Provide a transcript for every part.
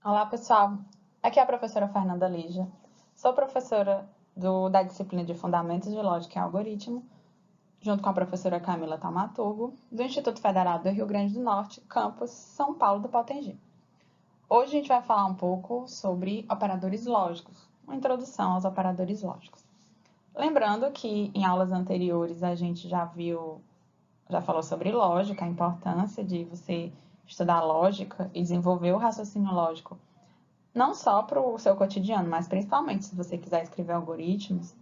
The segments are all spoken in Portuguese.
Olá, pessoal. Aqui é a professora Fernanda Lígia. Sou professora da disciplina de Fundamentos de Lógica e Algoritmo, junto com a professora Camila Taumaturgo, do Instituto Federal do Rio Grande do Norte, campus São Paulo do Potengi. Hoje a gente vai falar um pouco sobre operadores lógicos, uma introdução aos operadores lógicos. Lembrando que em aulas anteriores a gente já falou sobre lógica, a importância de você estudar lógica e desenvolver o raciocínio lógico não só para o seu cotidiano, mas principalmente se você quiser escrever algoritmos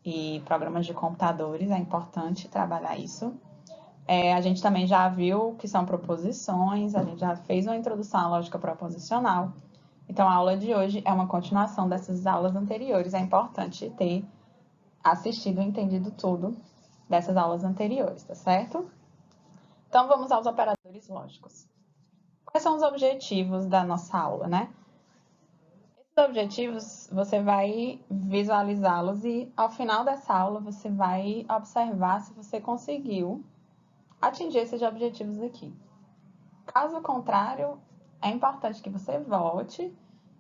e programas de computadores, é importante trabalhar isso. A gente também já viu que são proposições, a gente já fez uma introdução à lógica proposicional. Então, a aula de hoje é uma continuação dessas aulas anteriores. É importante ter assistido e entendido tudo dessas aulas anteriores, tá certo? Então, vamos aos operadores lógicos. Quais são os objetivos da nossa aula, né? Os objetivos, você vai visualizá-los e ao final dessa aula você vai observar se você conseguiu atingir esses objetivos aqui. Caso contrário, é importante que você volte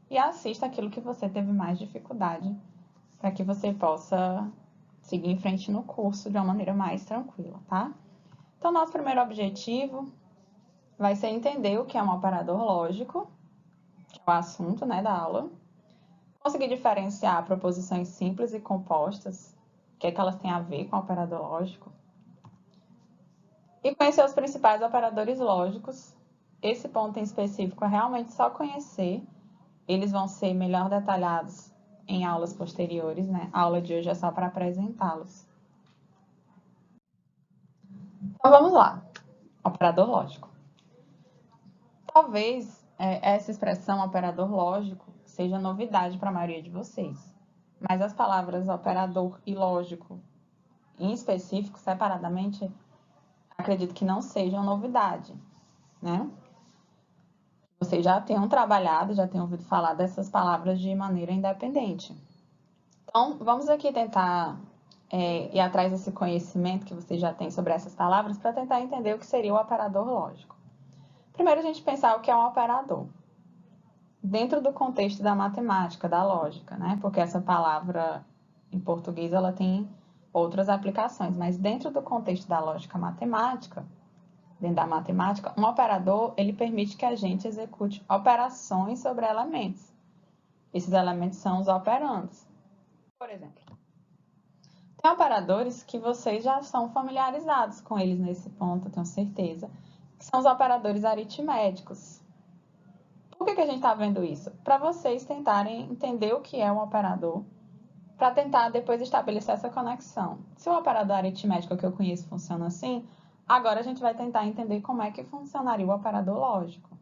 e assista aquilo que você teve mais dificuldade, para que você possa seguir em frente no curso de uma maneira mais tranquila, tá? Então, nosso primeiro objetivo vai ser entender o que é um operador lógico, que é o assunto, né, da aula. Conseguir diferenciar proposições simples e compostas, o que é que elas têm a ver com o operador lógico. E conhecer os principais operadores lógicos. Esse ponto em específico é realmente só conhecer. Eles vão ser melhor detalhados em aulas posteriores, né? A aula de hoje é só para apresentá-los. Então vamos lá. Operador lógico. Talvez essa expressão operador lógico seja novidade para a maioria de vocês. Mas as palavras operador e lógico, em específico, separadamente, acredito que não sejam novidade, né? Vocês já tenham trabalhado, já tenham ouvido falar dessas palavras de maneira independente. Então, vamos aqui tentar ir atrás desse conhecimento que vocês já têm sobre essas palavras para tentar entender o que seria o operador lógico. Primeiro, a gente pensar o que é um operador. Dentro do contexto da matemática, da lógica, né? Porque essa palavra em português ela tem outras aplicações, mas dentro do contexto da lógica matemática, dentro da matemática, um operador ele permite que a gente execute operações sobre elementos. Esses elementos são os operandos. Por exemplo, tem operadores que vocês já são familiarizados com eles nesse ponto, eu tenho certeza, que são os operadores aritméticos. Por que a gente está vendo isso? Para vocês tentarem entender o que é um operador, para tentar depois estabelecer essa conexão. Se o operador aritmético que eu conheço funciona assim, agora a gente vai tentar entender como é que funcionaria o operador lógico.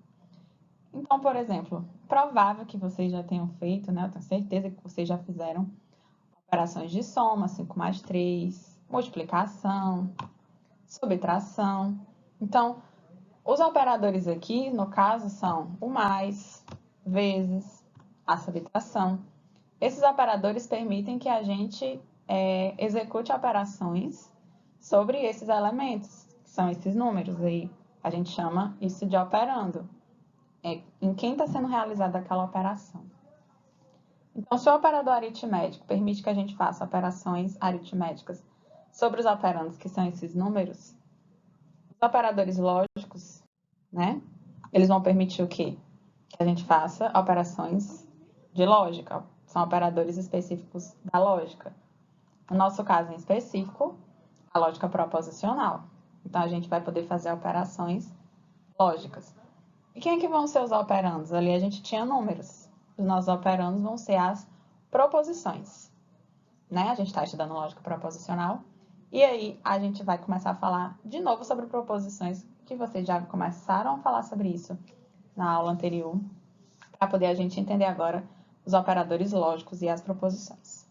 Então, por exemplo, provável que vocês já tenham feito, né? Eu tenho certeza que vocês já fizeram operações de soma, 5 mais 3, multiplicação, subtração. Então, os operadores aqui, no caso, são o mais, vezes, a subtração. Esses operadores permitem que a gente execute operações sobre esses elementos, que são esses números aí. A gente chama isso de operando, em quem está sendo realizada aquela operação. Então, se o operador aritmético permite que a gente faça operações aritméticas sobre os operandos, que são esses números, os operadores lógicos, né? Eles vão permitir o quê? Que a gente faça operações de lógica. São operadores específicos da lógica. No nosso caso em específico, a lógica proposicional. Então, a gente vai poder fazer operações lógicas. E quem é que vão ser os operandos? Ali a gente tinha números. Os nossos operandos vão ser as proposições. Né? A gente está estudando lógica proposicional. E aí a gente vai começar a falar de novo sobre proposições, que vocês já começaram a falar sobre isso na aula anterior, para poder a gente entender agora os operadores lógicos e as proposições.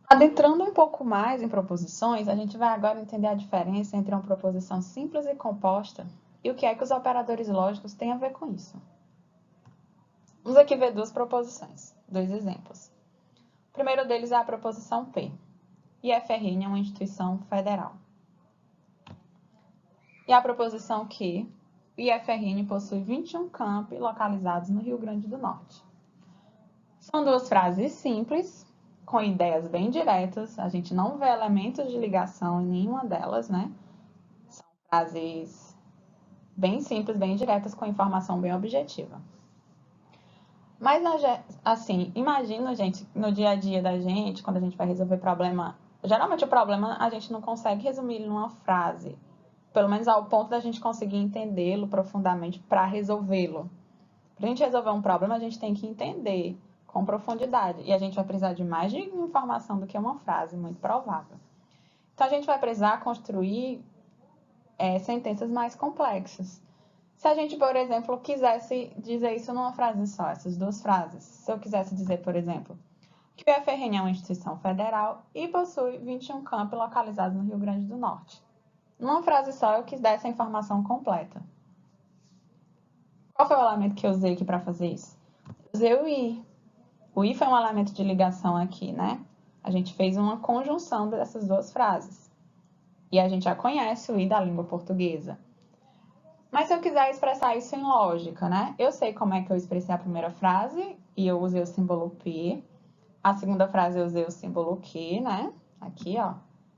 Adentrando um pouco mais em proposições, a gente vai agora entender a diferença entre uma proposição simples e composta e o que é que os operadores lógicos têm a ver com isso. Vamos aqui ver duas proposições, dois exemplos. O primeiro deles é a proposição P. E a FRN é uma instituição federal. E a proposição Q o IFRN possui 21 campi localizados no Rio Grande do Norte. São duas frases simples, com ideias bem diretas, a gente não vê elementos de ligação em nenhuma delas, né? São frases bem simples, bem diretas, com informação bem objetiva. Mas, assim, imagina, gente, no dia a dia da gente, quando a gente vai resolver problema, geralmente o problema a gente não consegue resumir numa frase, pelo menos ao ponto da gente conseguir entendê-lo profundamente para resolvê-lo. Para a gente resolver um problema, a gente tem que entender com profundidade, e a gente vai precisar de mais de informação do que uma frase, muito provável. Então, a gente vai precisar construir sentenças mais complexas. Se a gente, por exemplo, quisesse dizer isso numa frase só, essas duas frases. Se eu quisesse dizer, por exemplo, que o IFRN é uma instituição federal e possui 21 campi localizados no Rio Grande do Norte. Numa frase só, eu quis dar essa informação completa. Qual foi o elemento que eu usei aqui para fazer isso? Eu usei o I. O I foi um elemento de ligação aqui, né? A gente fez uma conjunção dessas duas frases. E a gente já conhece o I da língua portuguesa. Mas se eu quiser expressar isso em lógica, né? Eu sei como é que eu expressei a primeira frase e eu usei o símbolo P. A segunda frase eu usei o símbolo Q, né? Aqui, ó.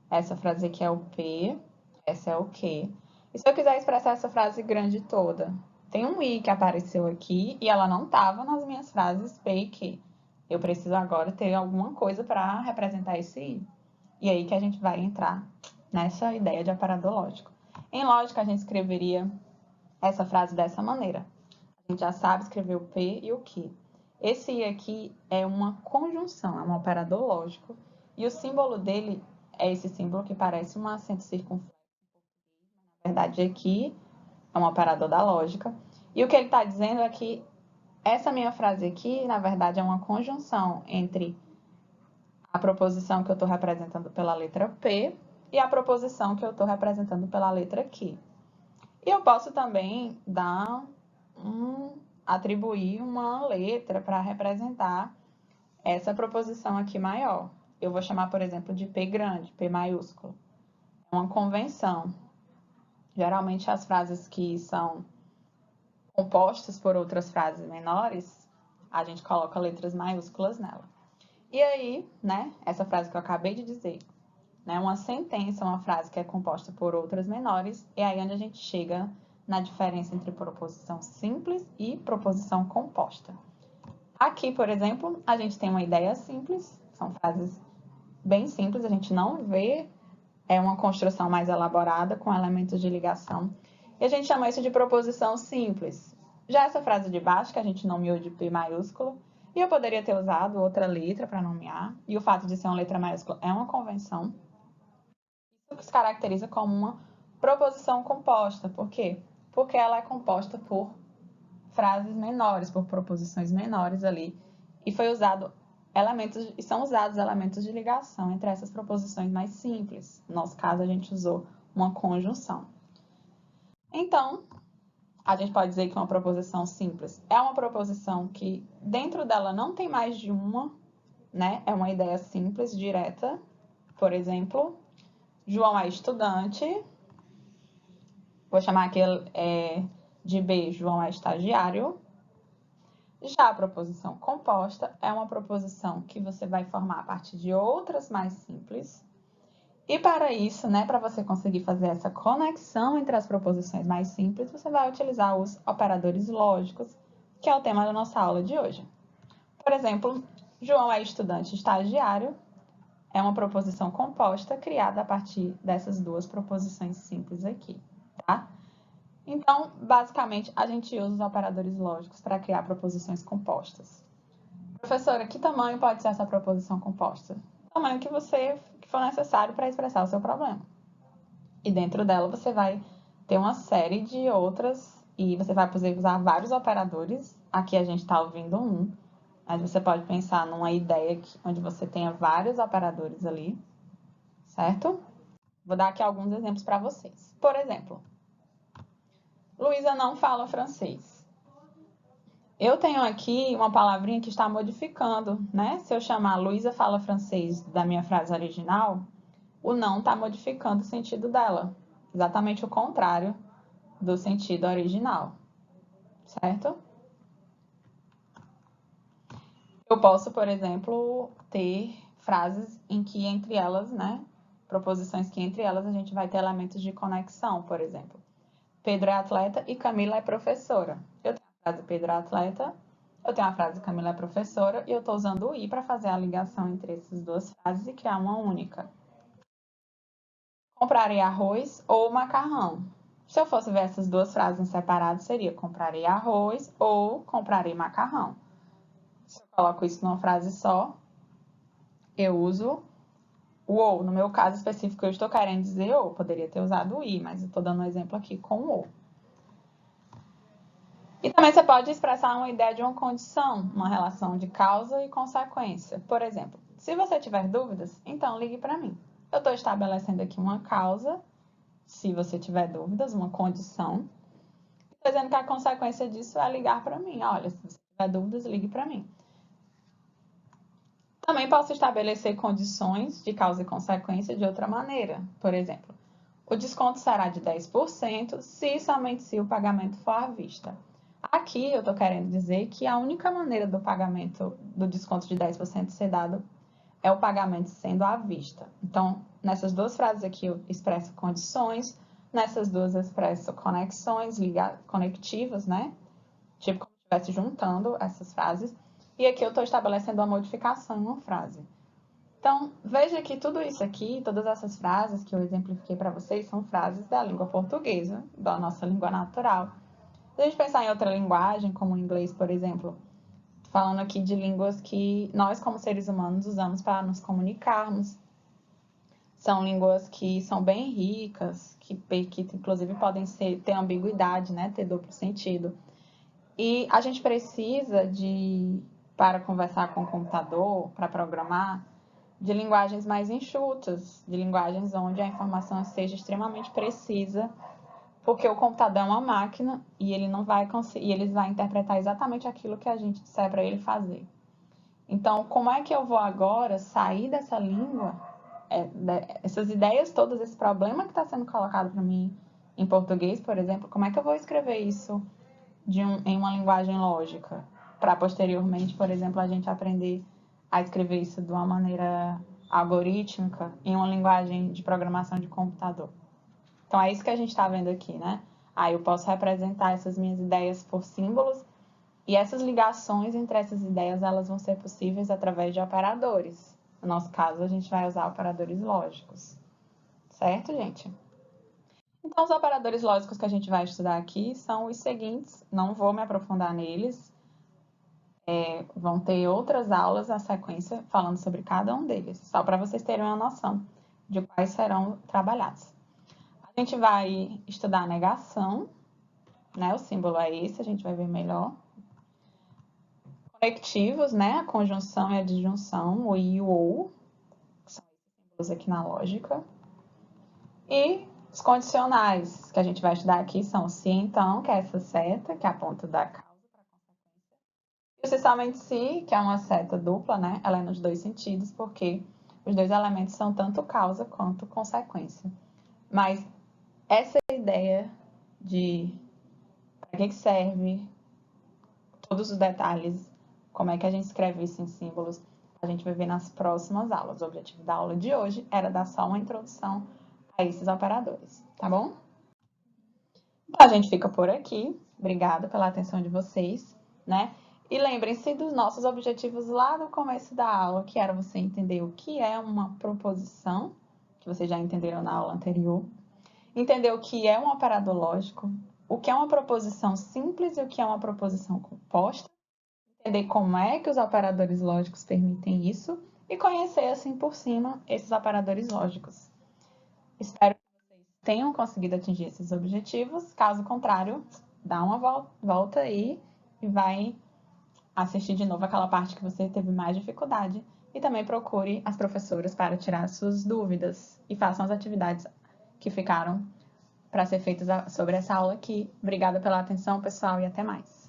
Essa frase aqui é o P, essa é o Q. E se eu quiser expressar essa frase grande toda? Tem um I que apareceu aqui e ela não estava nas minhas frases P e Q. Eu preciso agora ter alguma coisa para representar esse I. E aí que a gente vai entrar nessa ideia de aparador lógico. Em lógica, a gente escreveria essa frase dessa maneira. A gente já sabe escrever o P e o Q. Esse I aqui é uma conjunção, é um operador lógico, e o símbolo dele é esse símbolo que parece um acento circunflexo. Na verdade, aqui é um operador da lógica. E o que ele está dizendo é que essa minha frase aqui, na verdade, é uma conjunção entre a proposição que eu estou representando pela letra P e a proposição que eu estou representando pela letra Q. E eu posso também atribuir uma letra para representar essa proposição aqui maior. Eu vou chamar, por exemplo, de P grande, P maiúsculo. É uma convenção. Geralmente, as frases que são compostas por outras frases menores, a gente coloca letras maiúsculas nela. E aí, né, essa frase que eu acabei de dizer, né, uma sentença, uma frase que é composta por outras menores, é aí onde a gente chega na diferença entre proposição simples e proposição composta. Aqui, por exemplo, a gente tem uma ideia simples, são frases bem simples, a gente não vê uma construção mais elaborada com elementos de ligação. E a gente chama isso de proposição simples. Já essa frase de baixo, que a gente nomeou de P maiúsculo, e eu poderia ter usado outra letra para nomear, e o fato de ser uma letra maiúscula é uma convenção. Isso se caracteriza como uma proposição composta. Por quê? Porque ela é composta por frases menores, por proposições menores ali, e são usados elementos de ligação entre essas proposições mais simples. No nosso caso, a gente usou uma conjunção. Então, a gente pode dizer que uma proposição simples é uma proposição que dentro dela não tem mais de uma, né? É uma ideia simples, direta. Por exemplo, João é estudante. Vou chamar aqui de B, João é estagiário. Já a proposição composta é uma proposição que você vai formar a partir de outras mais simples. E para isso, né, para você conseguir fazer essa conexão entre as proposições mais simples, você vai utilizar os operadores lógicos, que é o tema da nossa aula de hoje. Por exemplo, João é estudante estagiário, é uma proposição composta criada a partir dessas duas proposições simples aqui, tá? Então, basicamente, a gente usa os operadores lógicos para criar proposições compostas. Professora, que tamanho pode ser essa proposição composta? O tamanho que for necessário para expressar o seu problema. E dentro dela você vai ter uma série de outras, e você vai poder usar vários operadores. Aqui a gente está ouvindo um, mas você pode pensar numa ideia onde você tenha vários operadores ali, certo? Vou dar aqui alguns exemplos para vocês. Por exemplo, Luísa não fala francês. Eu tenho aqui uma palavrinha que está modificando, né? Se eu chamar Luísa fala francês da minha frase original, o não está modificando o sentido dela. Exatamente o contrário do sentido original, certo? Eu posso, por exemplo, ter frases em que entre elas, né, proposições que entre elas a gente vai ter elementos de conexão, por exemplo. Pedro é atleta e Camila é professora. Eu tenho a frase Pedro é atleta, eu tenho a frase Camila é professora e eu estou usando o i para fazer a ligação entre essas duas frases e criar uma única. Comprarei arroz ou macarrão. Se eu fosse ver essas duas frases em separado, seria comprarei arroz ou comprarei macarrão. Se eu coloco isso numa frase só, eu uso o ou. No meu caso específico, eu estou querendo dizer ou. Poderia ter usado o i, mas eu estou dando um exemplo aqui com o ou. E também você pode expressar uma ideia de uma condição, uma relação de causa e consequência. Por exemplo, se você tiver dúvidas, então ligue para mim. Eu estou estabelecendo aqui uma causa, se você tiver dúvidas, uma condição. Estou dizendo que a consequência disso é ligar para mim. Olha, se você tiver dúvidas, ligue para mim. Também posso estabelecer condições de causa e consequência de outra maneira. Por exemplo, o desconto será de 10% se somente se o pagamento for à vista. Aqui eu estou querendo dizer que a única maneira do pagamento do desconto de 10% ser dado é o pagamento sendo à vista. Então, nessas duas frases aqui eu expresso condições, nessas duas eu expresso conexões, conectivas, né? Tipo como se estivesse juntando essas frases. E aqui eu estou estabelecendo uma modificação em uma frase. Então, veja que tudo isso aqui, todas essas frases que eu exemplifiquei para vocês, são frases da língua portuguesa, da nossa língua natural. Se a gente pensar em outra linguagem, como o inglês, por exemplo, falando aqui de línguas que nós, como seres humanos, usamos para nos comunicarmos. São línguas que são bem ricas, que inclusive podem ter ambiguidade, né? Ter duplo sentido. E a gente precisa para conversar com o computador, para programar, de linguagens mais enxutas, de linguagens onde a informação seja extremamente precisa, porque o computador é uma máquina e ele não vai conseguir, e ele vai interpretar exatamente aquilo que a gente disser para ele fazer. Então, como é que eu vou agora sair dessa língua, essas ideias todas, esse problema que está sendo colocado para mim em português, por exemplo, como é que eu vou escrever isso em uma linguagem lógica, para posteriormente, por exemplo, a gente aprender a escrever isso de uma maneira algorítmica em uma linguagem de programação de computador. Então é isso que a gente está vendo aqui, né? Aí eu posso representar essas minhas ideias por símbolos e essas ligações entre essas ideias elas vão ser possíveis através de operadores. No nosso caso, a gente vai usar operadores lógicos. Certo, gente? Então, os operadores lógicos que a gente vai estudar aqui são os seguintes, não vou me aprofundar neles, vão ter outras aulas na sequência falando sobre cada um deles, só para vocês terem uma noção de quais serão trabalhados. A gente vai estudar a negação, né? O símbolo é esse, a gente vai ver melhor. Conectivos, né? A conjunção e a disjunção, o i e o ou, que são esses símbolos aqui na lógica. E os condicionais que a gente vai estudar aqui são o se então, que é essa seta, que aponta da causa para a consequência. E o se somente se, que é uma seta dupla, né? Ela é nos dois sentidos, porque os dois elementos são tanto causa quanto consequência. Mas essa ideia de para que serve, todos os detalhes, como é que a gente escreve isso em símbolos, a gente vai ver nas próximas aulas. O objetivo da aula de hoje era dar só uma introdução a esses operadores, tá bom? Então, a gente fica por aqui. Obrigada pela atenção de vocês, né? E lembrem-se dos nossos objetivos lá no começo da aula, que era você entender o que é uma proposição, que vocês já entenderam na aula anterior, entender o que é um operador lógico, o que é uma proposição simples e o que é uma proposição composta, entender como é que os operadores lógicos permitem isso e conhecer, assim, por cima, esses operadores lógicos. Espero que vocês tenham conseguido atingir esses objetivos. Caso contrário, dá uma volta aí e vai assistir de novo aquela parte que você teve mais dificuldade e também procure as professoras para tirar suas dúvidas e façam as atividades que ficaram para ser feitas sobre essa aula aqui. Obrigada pela atenção, pessoal, e até mais.